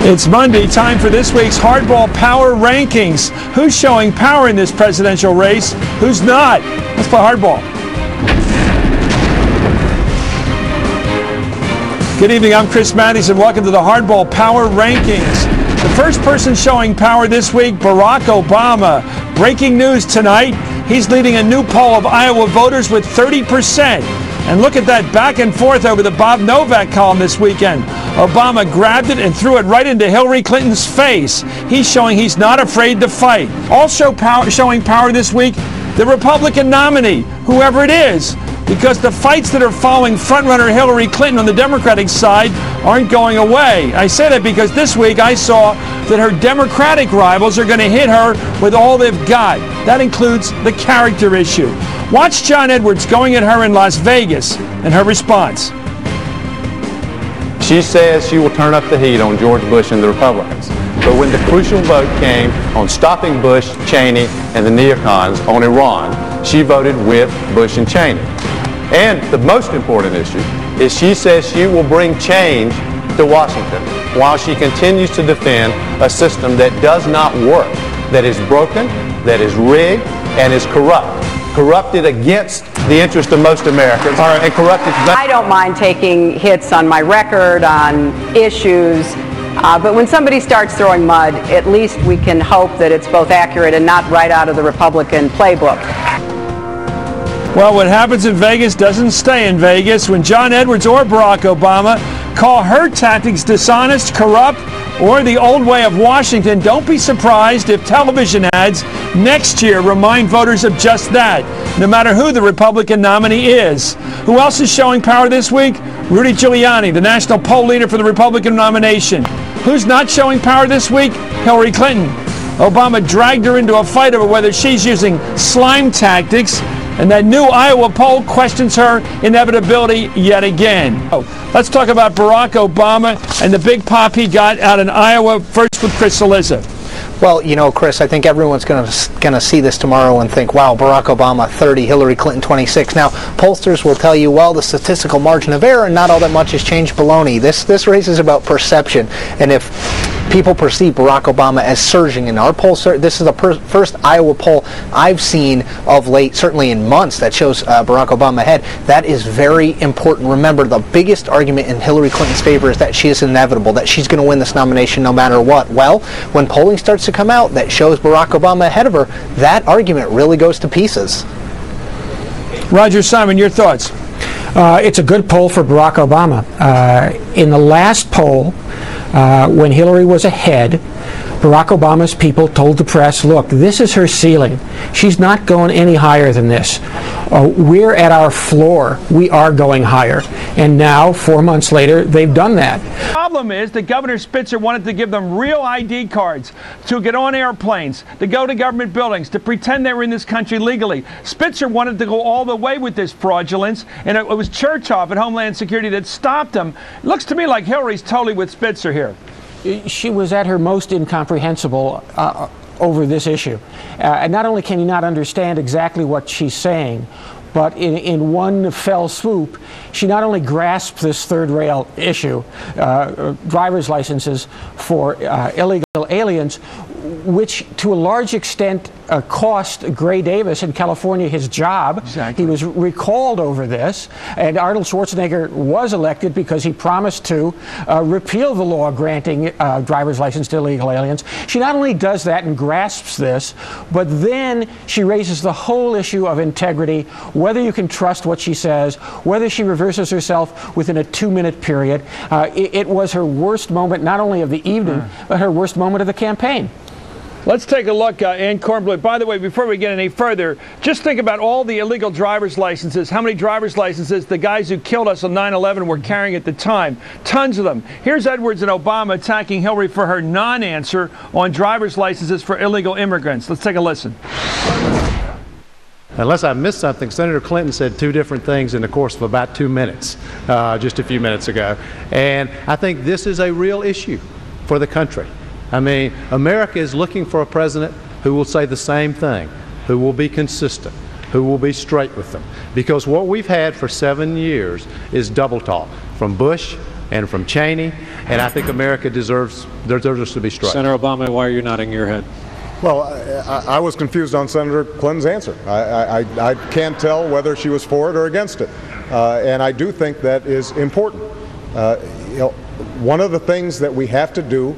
It's Monday, time for this week's Hardball Power Rankings. Who's showing power in this presidential race? Who's not? Let's play Hardball. Good evening, I'm Chris Matthews, and welcome to the Hardball Power Rankings. The first person showing power this week, Barack Obama. Breaking news tonight, he's leading a new poll of Iowa voters with 30%. And look at that back and forth over the Bob Novak column this weekend. Obama grabbed it and threw it right into Hillary Clinton's face. He's showing he's not afraid to fight. Also showing power this week, the Republican nominee, whoever it is, because the fights that are following frontrunner Hillary Clinton on the Democratic side aren't going away. I say that because this week I saw that her Democratic rivals are going to hit her with all they've got. That includes the character issue. Watch John Edwards going at her in Las Vegas and her response. She says she will turn up the heat on George Bush and the Republicans. But when the crucial vote came on stopping Bush, Cheney, and the neocons on Iran, she voted with Bush and Cheney. And the most important issue is she says she will bring change to Washington while she continues to defend a system that does not work, that is broken, that is rigged, and is corrupted against the interest of most Americans, and corrupted. I don't mind taking hits on my record, on issues, but when somebody starts throwing mud, at least we can hope that it's both accurate and not right out of the Republican playbook. Well, what happens in Vegas doesn't stay in Vegas. When John Edwards or Barack Obama call her tactics dishonest, corrupt, or the old way of Washington, don't be surprised if television ads next year remind voters of just that, no matter who the Republican nominee is. Who else is showing power this week? Rudy Giuliani, the national poll leader for the Republican nomination. Who's not showing power this week? Hillary Clinton. Obama dragged her into a fight over whether she's using slime tactics, and that new Iowa poll questions her inevitability yet again. Let's talk about Barack Obama and the big pop he got out in Iowa, first with Chris Cillizza. Well, you know, Chris, I think everyone's going to see this tomorrow and think, wow, Barack Obama 30, Hillary Clinton 26. Now, pollsters will tell you, well, the statistical margin of error and not all that much has changed. Baloney. This race is about perception. And if people perceive Barack Obama as surging in our poll, this is the first Iowa poll I've seen of late, certainly in months, that shows Barack Obama ahead. That is very important. Remember, the biggest argument in Hillary Clinton's favor is that she is inevitable, that she's going to win this nomination no matter what. Well, when polling starts to come out that shows Barack Obama ahead of her, that argument really goes to pieces. Roger Simon, your thoughts? It's a good poll for Barack Obama. In the last poll, when Hillary was ahead, Barack Obama's people told the press, look, this is her ceiling. She's not going any higher than this. We're at our floor. We are going higher. And now, 4 months later, they've done that. The problem is that Governor Spitzer wanted to give them real ID cards to get on airplanes, to go to government buildings, to pretend they were in this country legally. Spitzer wanted to go all the way with this fraudulence, and it was Chertoff at Homeland Security that stopped him. It looks to me like Hillary's totally with Spitzer here. She was at her most incomprehensible over this issue. And not only can you not understand exactly what she's saying, but in one fell swoop, she not only grasped this third rail issue, driver's licenses for illegal aliens, which to a large extent cost Gray Davis in California his job. Exactly. He was recalled over this, and Arnold Schwarzenegger was elected because he promised to repeal the law granting driver's license to illegal aliens. She not only does that and grasps this, but then she raises the whole issue of integrity, whether you can trust what she says, whether she reverses herself within a 2-minute period. It was her worst moment, not only of the evening, but her worst moment of the campaign. Let's take a look, Ann Kornbluth. By the way, before we get any further, just think about all the illegal driver's licenses, how many driver's licenses the guys who killed us on 9/11 were carrying at the time. Tons of them. Here's Edwards and Obama attacking Hillary for her non-answer on driver's licenses for illegal immigrants. Let's take a listen. Unless I missed something, Senator Clinton said two different things in the course of about 2 minutes, just a few minutes ago. And I think this is a real issue for the country. I mean, America is looking for a president who will say the same thing, who will be consistent, who will be straight with them. Because what we've had for 7 years is double talk, from Bush and from Cheney, and I think America deserves us to be struck. Senator Obama, why are you nodding your head? Well, I was confused on Senator Clinton's answer. I can't tell whether she was for it or against it, and I do think that is important. You know, one of the things that we have to do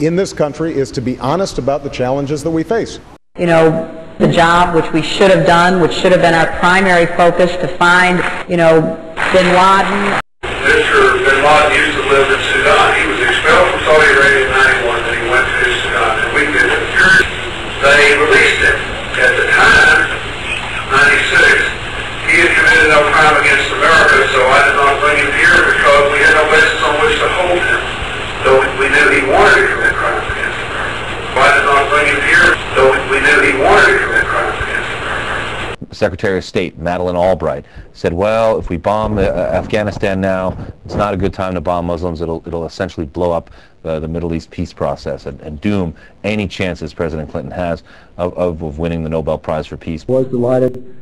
in this country is to be honest about the challenges that we face. You know, the job which we should have done, which should have been our primary focus, to find, you know, bin Laden. Mr. bin Laden used to live in Sudan. He was expelled from Saudi Arabia in 91 and he went to Sudan, and we did it. They released him. At the time, 96, he had committed no crime against America, so I did not bring him here because we had no basis on which to hold him. Though we knew he wanted to commit crimes against America. So I did not bring him here, though we knew he wanted to commit crimes against America. Secretary of State Madeleine Albright said, well, if we bomb Afghanistan now, it's not a good time to bomb Muslims. It'll essentially blow up the Middle East peace process and doom any chances President Clinton has of winning the Nobel Prize for Peace. I was delighted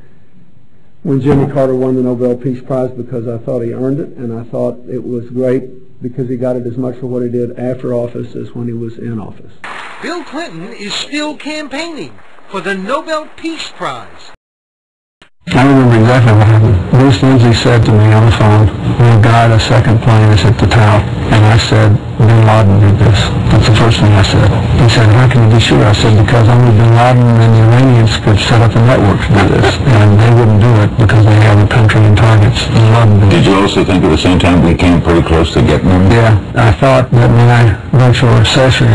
when Jimmy Carter won the Nobel Peace Prize because I thought he earned it, and I thought it was great because he got it as much for what he did after office as when he was in office. Bill Clinton is still campaigning for the Nobel Peace Prize. I remember exactly what happened. Bruce Lindsay said to me on the phone, "We'll guide a second plane has hit the tower." And I said, "Bin Laden did this." That's the first thing I said. He said, "How can you be sure?" I said, "Because only Bin Laden and the Iranians could set up a network to do this. And they wouldn't do it because they have a country and targets." Bin Laden did. Did you also think at the same time we came pretty close to getting them? Yeah, I thought that my virtual recession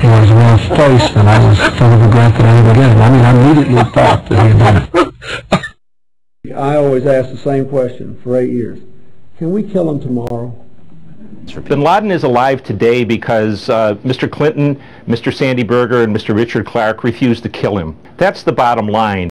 was well placed, and I was full of regret that I never did it. I mean, I immediately thought that he had done it. I always ask the same question for 8 years. Can we kill him tomorrow? Bin Laden is alive today because Mr. Clinton, Mr. Sandy Berger, and Mr. Richard Clark refused to kill him. That's the bottom line.